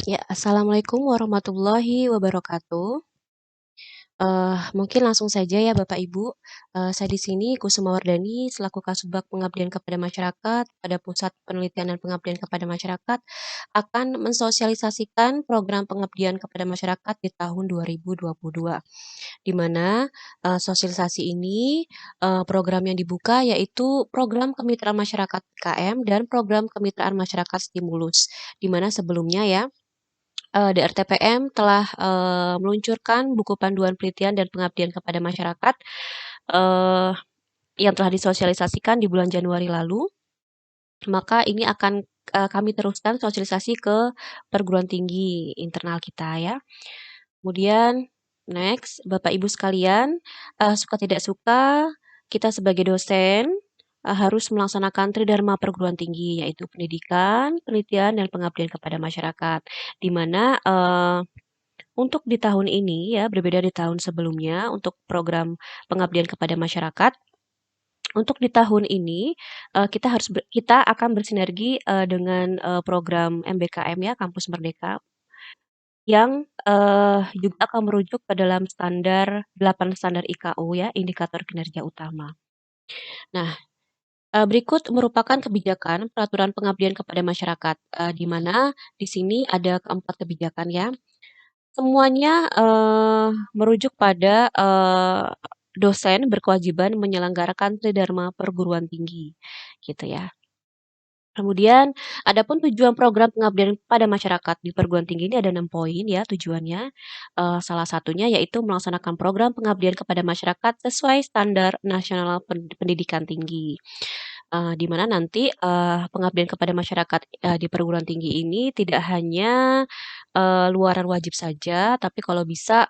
Ya, assalamualaikum warahmatullahi wabarakatuh. Mungkin langsung saja ya Bapak Ibu, saya di sini Kusuma Wardani selaku Kasubag Pengabdian kepada Masyarakat pada Pusat Penelitian dan Pengabdian kepada Masyarakat akan mensosialisasikan program pengabdian kepada masyarakat di tahun 2022. Di mana, sosialisasi ini, program yang dibuka yaitu program kemitraan masyarakat PKM dan program kemitraan masyarakat Stimulus. Di mana sebelumnya ya DRTPM telah, meluncurkan buku panduan penelitian dan pengabdian kepada masyarakat, eee, yang telah disosialisasikan di bulan Januari lalu, maka ini akan, kami teruskan sosialisasi ke perguruan tinggi internal kita ya. Kemudian next, Bapak Ibu sekalian, suka tidak suka, kita sebagai dosen, harus melaksanakan tridharma perguruan tinggi, yaitu pendidikan, penelitian, dan pengabdian kepada masyarakat. Di mana, untuk di tahun ini ya, berbeda di tahun sebelumnya untuk program pengabdian kepada masyarakat, untuk di tahun ini, kita akan bersinergi, dengan, program MBKM ya, Kampus Merdeka, yang, juga akan merujuk ke dalam standar 8 standar IKU ya, Indikator Kinerja Utama. Nah, berikut merupakan kebijakan peraturan pengabdian kepada masyarakat, di mana di sini ada keempat kebijakan ya. Semuanya, merujuk pada, dosen berkewajiban menyelenggarakan tridharma perguruan tinggi, gitu ya. Kemudian, adapun tujuan program pengabdian pada masyarakat di perguruan tinggi ini ada 6 poin ya tujuannya. Salah satunya yaitu melaksanakan program pengabdian kepada masyarakat sesuai standar nasional pendidikan tinggi. Di mana nanti, pengabdian kepada masyarakat, di perguruan tinggi ini tidak hanya, luaran wajib saja, tapi kalau bisa,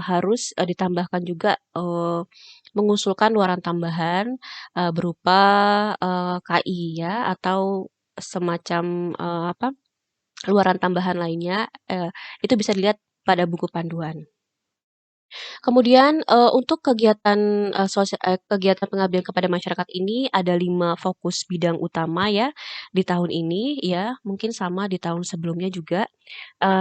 harus, ditambahkan juga, mengusulkan luaran tambahan, berupa, KI ya, atau semacam, luaran tambahan lainnya, itu bisa dilihat pada buku panduan. Kemudian, untuk kegiatan pengabdian kepada masyarakat ini ada 5 fokus bidang utama ya, di tahun ini ya, mungkin sama di tahun sebelumnya juga,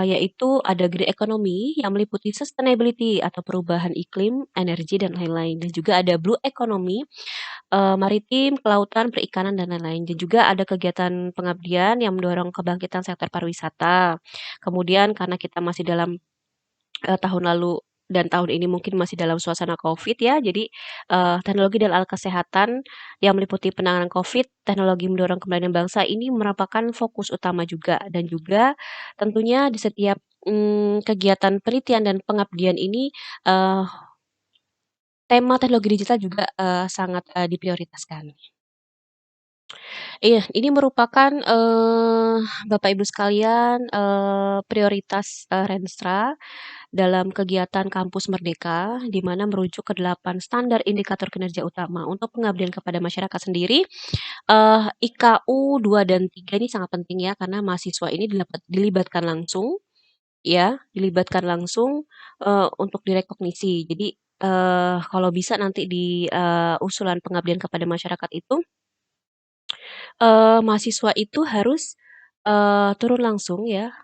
yaitu ada green economy yang meliputi sustainability atau perubahan iklim, energi, dan lain-lain. Dan juga ada blue economy, maritim, kelautan, perikanan, dan lain-lain. Dan juga ada kegiatan pengabdian yang mendorong kebangkitan sektor pariwisata. Kemudian karena kita masih dalam tahun lalu dan tahun ini mungkin masih dalam suasana Covid ya, jadi, teknologi dan alat kesehatan yang meliputi penanganan Covid, teknologi mendorong kembalian bangsa ini merupakan fokus utama juga dan juga tentunya di setiap, kegiatan penelitian dan pengabdian ini, eee, tema teknologi digital juga, sangat, diprioritaskan. Iya, ini merupakan, Bapak Ibu sekalian, prioritas, Renstra dalam kegiatan Kampus Merdeka, di mana merujuk ke 8 standar indikator kinerja utama. Untuk pengabdian kepada masyarakat sendiri, IKU 2 dan 3 ini sangat penting ya, karena mahasiswa ini dilibatkan langsung ya, dilibatkan langsung, untuk direkognisi. Jadi, kalau bisa nanti di, usulan pengabdian kepada masyarakat itu, mahasiswa itu harus, turun langsung ya,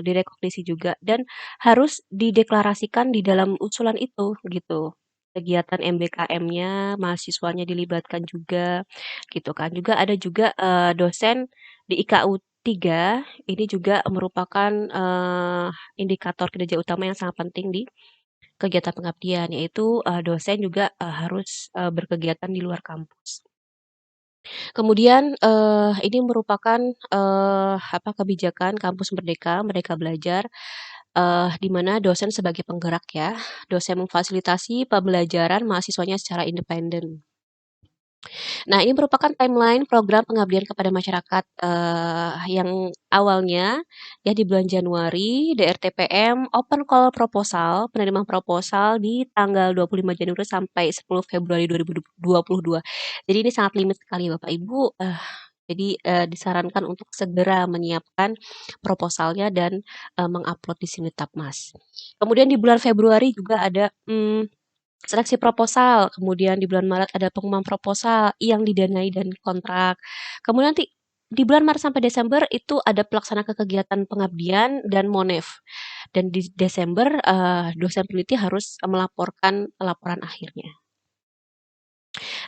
direkognisi juga dan harus dideklarasikan di dalam usulan itu, gitu. Kegiatan MBKM-nya, mahasiswanya dilibatkan juga, gitu kan. Juga ada juga, dosen di IKU 3, ini juga merupakan, indikator kinerja utama yang sangat penting di kegiatan pengabdian, yaitu, dosen juga, harus, berkegiatan di luar kampus. Kemudian, ini merupakan, kebijakan Kampus Merdeka, Merdeka Belajar, di mana dosen sebagai penggerak ya, dosen memfasilitasi pembelajaran mahasiswanya secara independen. Nah, ini merupakan timeline program pengabdian kepada masyarakat, yang awalnya ya di bulan Januari, DRTPM open call proposal, penerimaan proposal di tanggal 25 Januari sampai 10 Februari 2022. Jadi ini sangat limit sekali Bapak Ibu, jadi, disarankan untuk segera menyiapkan proposalnya dan, mengupload di Simitapmas. Kemudian di bulan Februari juga ada, seleksi proposal, kemudian di bulan Maret ada pengumuman proposal yang didanai dan kontrak. Kemudian nanti di bulan Maret sampai Desember itu ada pelaksanaan kegiatan pengabdian dan Monef. Dan di Desember, dosen peneliti harus melaporkan laporan akhirnya.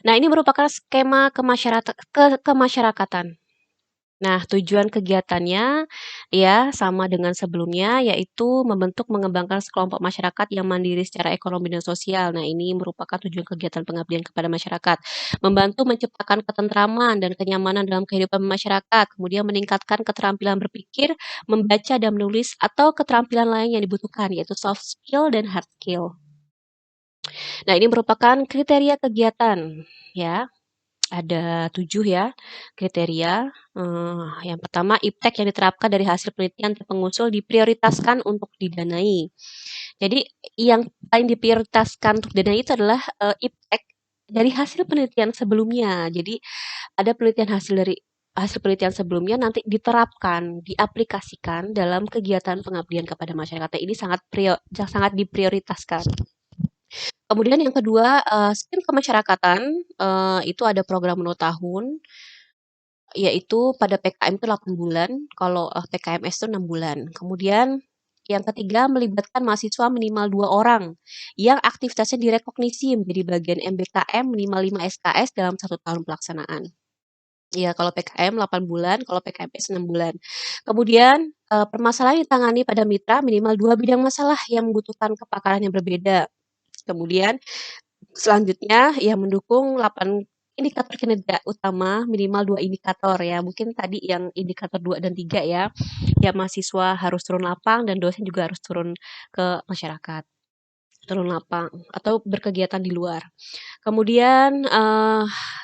Nah, ini merupakan skema kemasyarakatan. Nah, tujuan kegiatannya ya sama dengan sebelumnya, yaitu membentuk mengembangkan sekelompok masyarakat yang mandiri secara ekonomi dan sosial. Nah, ini merupakan tujuan kegiatan pengabdian kepada masyarakat. Membantu menciptakan ketentraman dan kenyamanan dalam kehidupan masyarakat, kemudian meningkatkan keterampilan berpikir, membaca dan menulis, atau keterampilan lain yang dibutuhkan, yaitu soft skill dan hard skill. Nah, ini merupakan kriteria kegiatan, ya. Ada 7 ya kriteria. Yang pertama, impact yang diterapkan dari hasil penelitian pengusul diprioritaskan untuk didanai. Jadi yang paling diprioritaskan untuk didanai itu adalah impact dari hasil penelitian sebelumnya. Jadi ada hasil penelitian sebelumnya nanti diterapkan, diaplikasikan dalam kegiatan pengabdian kepada masyarakat. Ini sangat diprioritaskan. Kemudian yang kedua, SKIM kemasyarakatan, itu ada program 2 tahun, yaitu pada PKM itu 8 bulan, kalau, PKMS itu 6 bulan. Kemudian yang ketiga, melibatkan mahasiswa minimal 2 orang, yang aktivitasnya direkognisi menjadi bagian MBKM minimal 5 SKS dalam 1 tahun pelaksanaan. Ya, kalau PKM 8 bulan, kalau PKMS 6 bulan. Kemudian, permasalahan yang ditangani pada mitra minimal 2 bidang masalah yang membutuhkan kepakaran yang berbeda. Kemudian selanjutnya, ya mendukung 8 indikator kinerja utama minimal 2 indikator ya. Mungkin tadi yang indikator 2 dan 3 ya. Ya mahasiswa harus turun lapang dan dosen juga harus turun ke masyarakat. Turun lapang atau berkegiatan di luar. Kemudian,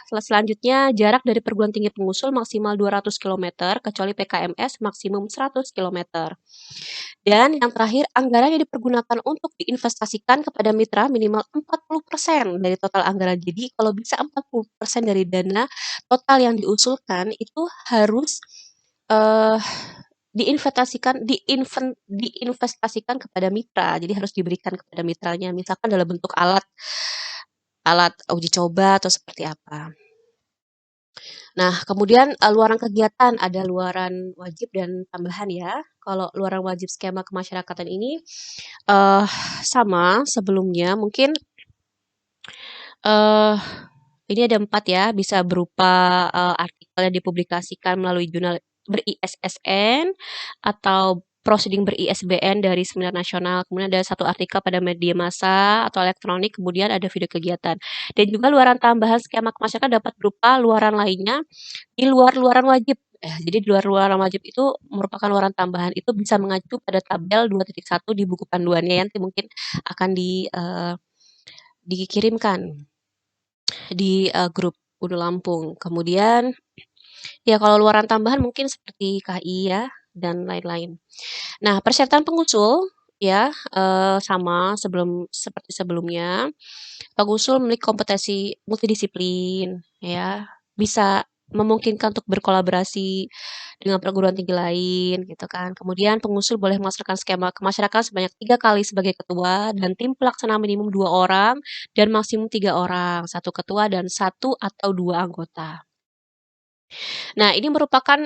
selanjutnya jarak dari perguruan tinggi pengusul maksimal 200 kilometer kecuali PKMS maksimum 100 kilometer. Dan yang terakhir, anggaran yang dipergunakan untuk diinvestasikan kepada mitra minimal 40% dari total anggaran. Jadi kalau bisa 40% dari dana total yang diusulkan itu harus, eee, diinvestasikan kepada mitra. Jadi harus diberikan kepada mitranya, misalkan dalam bentuk alat alat uji coba atau seperti apa. Nah, kemudian, luaran kegiatan, ada luaran wajib dan tambahan ya. Kalau luaran wajib skema kemasyarakatan ini, eee, sama sebelumnya mungkin, eee, ini ada 4 ya, bisa berupa, artikel yang dipublikasikan melalui jurnal ber-ISSN atau proceeding ber-ISBN dari seminar nasional, kemudian ada 1 artikel pada media massa atau elektronik, kemudian ada video kegiatan. Dan juga luaran tambahan skema kemasyarakatan dapat berupa luaran lainnya di luar luaran wajib. Jadi di luar luaran wajib itu merupakan luaran tambahan, itu bisa mengacu pada tabel 2.1 di buku panduannya yang nanti mungkin akan dikirimkan di, grup Udu Lampung. Kemudian, ya kalau luaran tambahan mungkin seperti KI ya, dan lain-lain. Nah, persyaratan pengusul ya, sama seperti sebelumnya. Pengusul memiliki kompetensi multidisiplin, ya, bisa memungkinkan untuk berkolaborasi dengan perguruan tinggi lain, gitu kan. Kemudian pengusul boleh melaksanakan skema kemasyarakatan sebanyak 3 kali sebagai ketua dan tim pelaksana minimum 2 orang dan maksimum 3 orang, 1 ketua dan 1 atau 2 anggota. Nah, ini merupakan,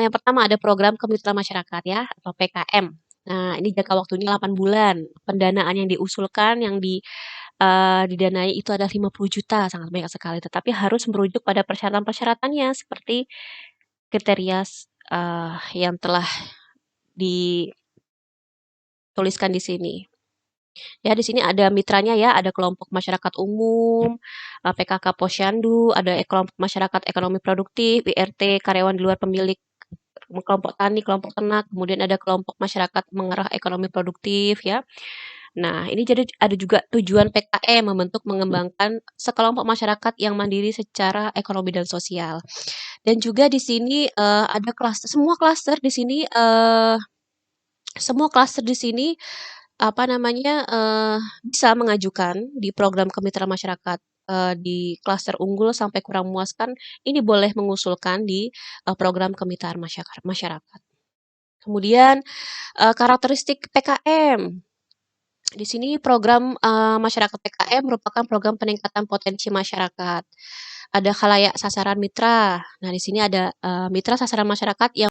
yang pertama ada program kemitraan masyarakat ya, atau PKM. Nah, ini jangka waktunya 8 bulan. Pendanaan yang diusulkan yang didanai itu ada 50 juta, sangat banyak sekali, tetapi harus merujuk pada persyaratan-persyaratannya seperti kriteria yang telah dituliskan di sini. Ya, di sini ada mitranya ya, ada kelompok masyarakat umum, PKK Posyandu, ada kelompok masyarakat ekonomi produktif, IRT, karyawan di luar pemilik, kelompok tani, kelompok ternak, kemudian ada kelompok masyarakat mengarah ekonomi produktif ya. Nah, ini jadi ada juga tujuan PKM membentuk mengembangkan sekelompok masyarakat yang mandiri secara ekonomi dan sosial. Dan juga di sini, ada semua klaster di sini, apa namanya, bisa mengajukan di program kemitraan masyarakat, di klaster unggul sampai kurang memuaskan, ini boleh mengusulkan di, program kemitraan masyarakat. Kemudian, karakteristik PKM. Di sini program, masyarakat PKM merupakan program peningkatan potensi masyarakat. ada khalayak sasaran mitra. Nah, di sini ada, mitra sasaran masyarakat yang